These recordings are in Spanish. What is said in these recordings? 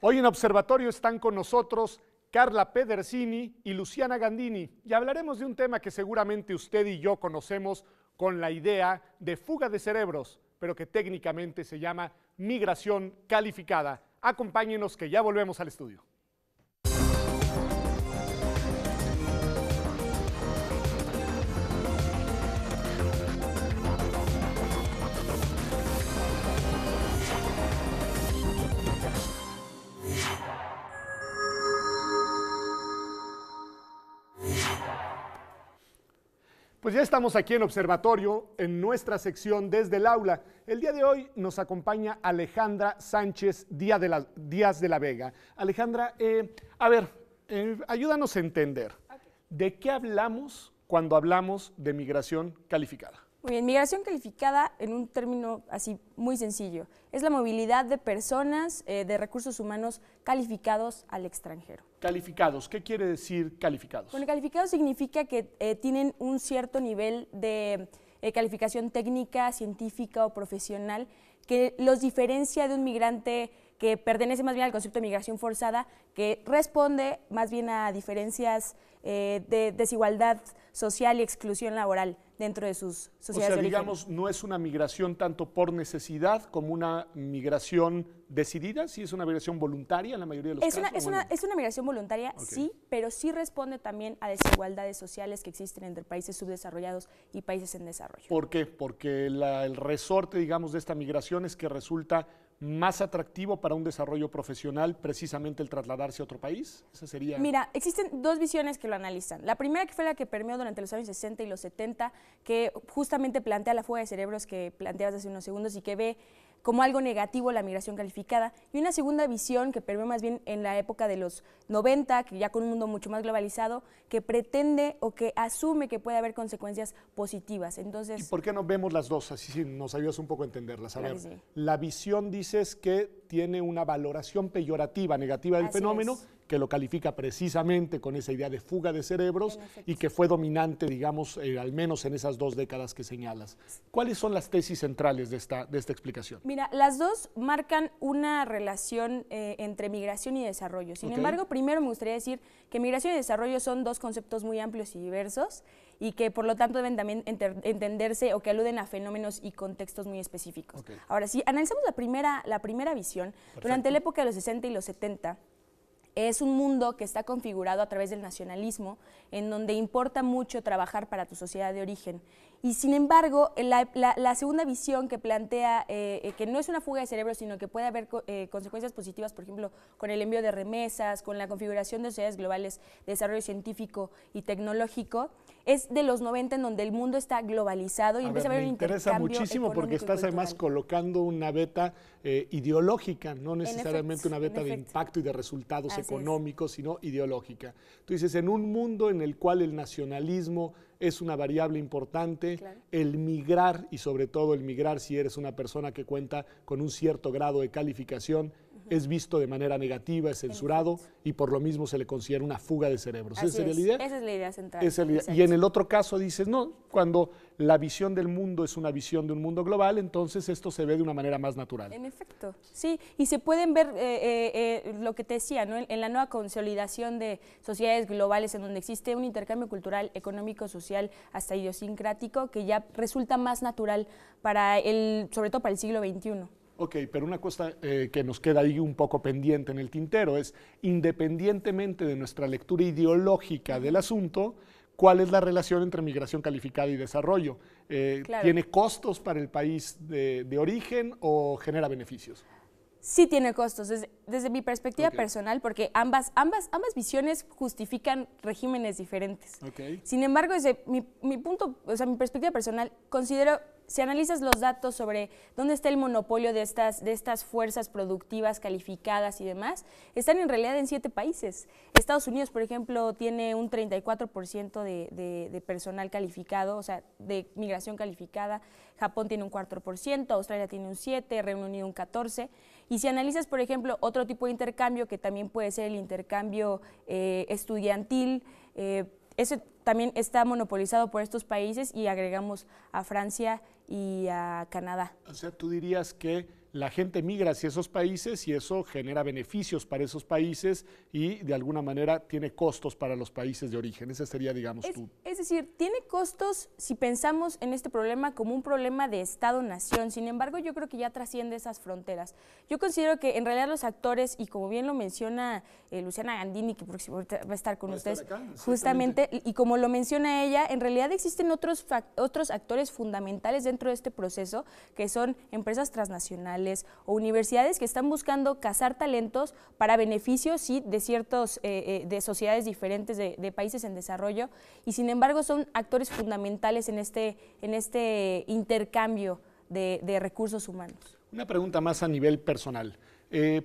Hoy en Observatorio están con nosotros Carla Pedersini y Luciana Gandini y hablaremos de un tema que seguramente usted y yo conocemos con la idea de fuga de cerebros, pero que técnicamente se llama migración calificada. Acompáñenos que ya volvemos al estudio. Pues ya estamos aquí en Observatorio, en nuestra sección Desde el Aula. El día de hoy nos acompaña Alejandra Sánchez Díaz de la Vega. Alejandra, ayúdanos a entender, ¿de qué hablamos cuando hablamos de migración calificada? Muy bien, migración calificada, en un término así muy sencillo, es la movilidad de personas, de recursos humanos calificados al extranjero. Calificados, ¿qué quiere decir calificados? Bueno, calificados significa que tienen un cierto nivel de calificación técnica, científica o profesional que los diferencia de un migrante que pertenece más bien al concepto de migración forzada, que responde más bien a diferencias de desigualdad social y exclusión laboral dentro de sus sociedades de origen. Digamos, no es una migración tanto por necesidad como una migración decidida, sí es una migración voluntaria en la mayoría de los casos. Es una migración voluntaria, okay, sí, pero sí responde también a desigualdades sociales que existen entre países subdesarrollados y países en desarrollo. ¿Por qué? Porque el resorte, digamos, de esta migración es que resulta más atractivo para un desarrollo profesional precisamente el trasladarse a otro país. ¿Esa sería? Mira, existen dos visiones que lo analizan. La primera, que fue la que permeó durante los años 60 y los 70, que justamente plantea la fuga de cerebros que planteabas hace unos segundos y que ve como algo negativo la migración calificada, y una segunda visión que permeó más bien en la época de los 90, que ya con un mundo mucho más globalizado, que pretende o que asume que puede haber consecuencias positivas. Entonces, ¿y por qué no vemos las dos? Así sí, nos ayudas un poco a entenderlas. A ver, sí. La visión dices que tiene una valoración peyorativa, negativa del fenómeno, que lo califica precisamente con esa idea de fuga de cerebros y que fue dominante, digamos, al menos en esas 2 décadas que señalas. ¿Cuáles son las tesis centrales de esta explicación? Mira, las dos marcan una relación entre migración y desarrollo. Sin embargo, primero me gustaría decir que migración y desarrollo son dos conceptos muy amplios y diversos y que por lo tanto deben también entenderse o que aluden a fenómenos y contextos muy específicos. Ahora, si analizamos la primera visión, durante la época de los 60 y los 70, es un mundo que está configurado a través del nacionalismo, en donde importa mucho trabajar para tu sociedad de origen. Y sin embargo, la segunda visión que plantea que no es una fuga de cerebros, sino que puede haber consecuencias positivas, por ejemplo, con el envío de remesas, con la configuración de sociedades globales de desarrollo científico y tecnológico, es de los 90, en donde el mundo está globalizado y empieza a haber un intercambio. Me interesa muchísimo porque estás además colocando una beta ideológica, no necesariamente una beta de impacto y de resultados económicos, sino ideológica. Tú dices, en un mundo en el cual el nacionalismo es una variable importante, el migrar, y sobre todo el migrar si eres una persona que cuenta con un cierto grado de calificación, es visto de manera negativa, es censurado y por lo mismo se le considera una fuga de cerebros. ¿Esa sería la idea? Esa es la idea central. Esa es la idea. Y en el otro caso dices, no, cuando la visión del mundo es una visión de un mundo global, entonces esto se ve de una manera más natural. En efecto, sí, y se pueden ver lo que te decía, ¿no? En la nueva consolidación de sociedades globales en donde existe un intercambio cultural, económico, social, hasta idiosincrático, que ya resulta más natural sobre todo para el siglo XXI. Ok, pero una cosa que nos queda ahí un poco pendiente en el tintero es, independientemente de nuestra lectura ideológica del asunto, ¿cuál es la relación entre migración calificada y desarrollo? ¿Tiene costos para el país de origen o genera beneficios? Sí tiene costos, desde mi perspectiva personal, porque ambas visiones justifican regímenes diferentes. Sin embargo, desde mi punto, o sea, mi perspectiva personal, considero, si analizas los datos sobre dónde está el monopolio de estas fuerzas productivas calificadas y demás, están en realidad en 7 países. Estados Unidos, por ejemplo, tiene un 34% de personal calificado, o sea, de migración calificada. Japón tiene un 4%, Australia tiene un 7%, Reino Unido un 14%. Y si analizas, por ejemplo, otro tipo de intercambio, que también puede ser el intercambio estudiantil, ese también está monopolizado por estos países y agregamos a Francia y a Canadá. O sea, tú dirías que la gente migra hacia esos países y eso genera beneficios para esos países y de alguna manera tiene costos para los países de origen. Ese sería, digamos, Es decir, tiene costos si pensamos en este problema como un problema de Estado-nación. Sin embargo, yo creo que ya trasciende esas fronteras. Yo considero que en realidad los actores, y como bien lo menciona Luciana Gandini, que va a estar con ustedes, justamente, y como lo menciona ella, en realidad existen otros actores fundamentales dentro de este proceso, que son empresas transnacionales o universidades que están buscando cazar talentos para beneficios, sí, de ciertos, de sociedades diferentes, de países en desarrollo, y sin embargo son actores fundamentales en este intercambio de recursos humanos. Una pregunta más a nivel personal.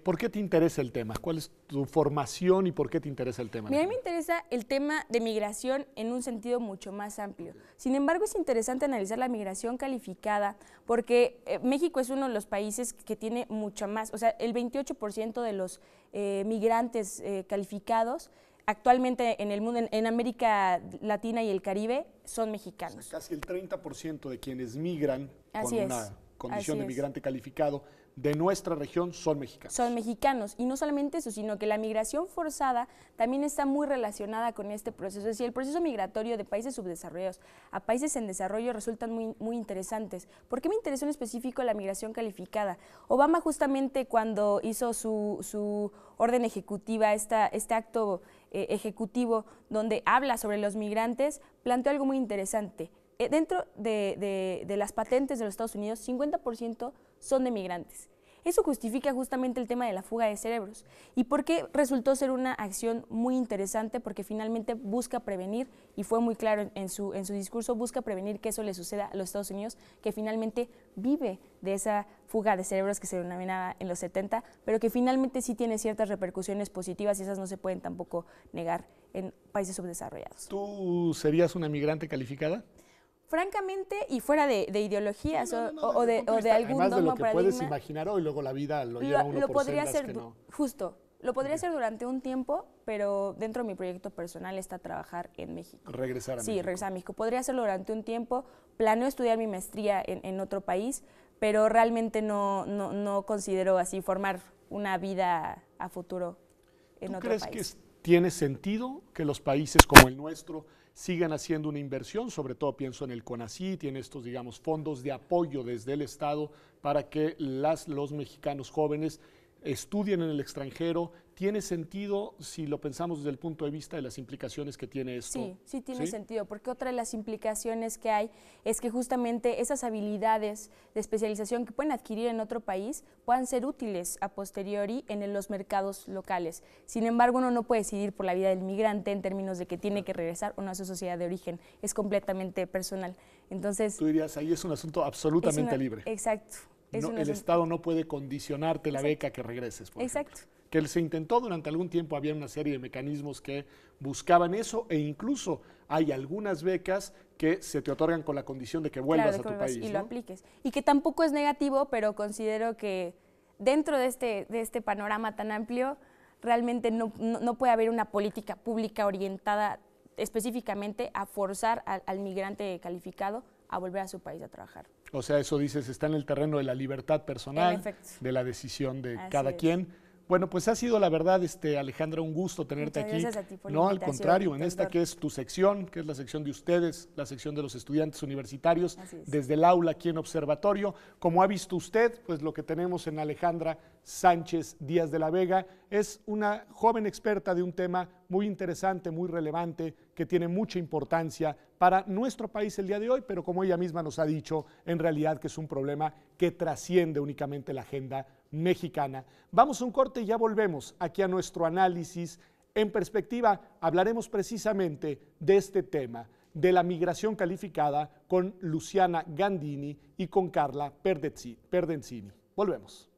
¿Por qué te interesa el tema? ¿Cuál es tu formación y por qué te interesa el tema? A mí me interesa el tema de migración en un sentido mucho más amplio. Sin embargo, es interesante analizar la migración calificada porque México es uno de los países que tiene mucha más, o sea, el 28% de los migrantes calificados actualmente en el mundo, en América Latina y el Caribe, son mexicanos. O sea, casi el 30% de quienes migran con una condición de migrante calificado de nuestra región son mexicanos. Son mexicanos, y no solamente eso, sino que la migración forzada también está muy relacionada con este proceso. Es decir, el proceso migratorio de países subdesarrollados a países en desarrollo resultan muy interesantes. ¿Por qué me interesó en específico la migración calificada? Obama justamente cuando hizo su orden ejecutiva, este acto ejecutivo donde habla sobre los migrantes, planteó algo muy interesante. Dentro de las patentes de los Estados Unidos, 50% son de migrantes. Eso justifica justamente el tema de la fuga de cerebros. ¿Y por qué resultó ser una acción muy interesante? Porque finalmente busca prevenir, y fue muy claro en su discurso, busca prevenir que eso le suceda a los Estados Unidos, que finalmente vive de esa fuga de cerebros que se denominaba en los 70, pero que finalmente sí tiene ciertas repercusiones positivas y esas no se pueden tampoco negar en países subdesarrollados. ¿Tú serías una migrante calificada? Francamente, y fuera de ideologías o de algún dogma, paradigma. Además de lo que puedes imaginar hoy, luego la vida lo lleva uno por sendas que no. Justo, lo podría hacer durante un tiempo, pero dentro de mi proyecto personal está trabajar en México. Regresar a México. Sí, regresar a México. Podría hacerlo durante un tiempo, planeo estudiar mi maestría en otro país, pero realmente no considero así formar una vida a futuro en otro país. ¿Tú crees que tiene sentido que los países como el nuestro sigan haciendo una inversión? Sobre todo pienso en el CONACYT, tiene estos, digamos, fondos de apoyo desde el Estado para que los mexicanos jóvenes estudien en el extranjero. ¿Tiene sentido si lo pensamos desde el punto de vista de las implicaciones que tiene esto? Sí tiene sentido, porque otra de las implicaciones que hay es que justamente esas habilidades de especialización que pueden adquirir en otro país puedan ser útiles a posteriori en los mercados locales. Sin embargo, uno no puede decidir por la vida del migrante en términos de que tiene que regresar o no a su sociedad de origen, es completamente personal. Entonces, tú dirías, ahí es un asunto absolutamente libre. Exacto. El Estado no puede condicionarte la beca que regreses, por ejemplo. Que se intentó durante algún tiempo, había una serie de mecanismos que buscaban eso e incluso hay algunas becas que se te otorgan con la condición de que vuelvas a tu país. Y lo apliques. Y que tampoco es negativo, pero considero que dentro de este panorama tan amplio, realmente no puede haber una política pública orientada específicamente a forzar al migrante calificado a volver a su país a trabajar. O sea, eso dices, está en el terreno de la libertad personal, de la decisión de cada quien. Bueno, pues ha sido la verdad, Alejandra, un gusto tenerte aquí. Gracias a ti por la No, invitación, al contrario, en doctor. esta que es tu sección, que es la sección de ustedes, la sección de los estudiantes universitarios, desde el aula aquí en Observatorio. Como ha visto usted, pues lo que tenemos en Alejandra Sánchez Díaz de la Vega es una joven experta de un tema muy interesante, muy relevante, que tiene mucha importancia para nuestro país el día de hoy, pero como ella misma nos ha dicho, en realidad que es un problema que trasciende únicamente la agenda mexicana. Vamos a un corte y ya volvemos aquí a nuestro análisis. En perspectiva, hablaremos precisamente de este tema, de la migración calificada, con Luciana Gandini y con Carla Perdenzini. Volvemos.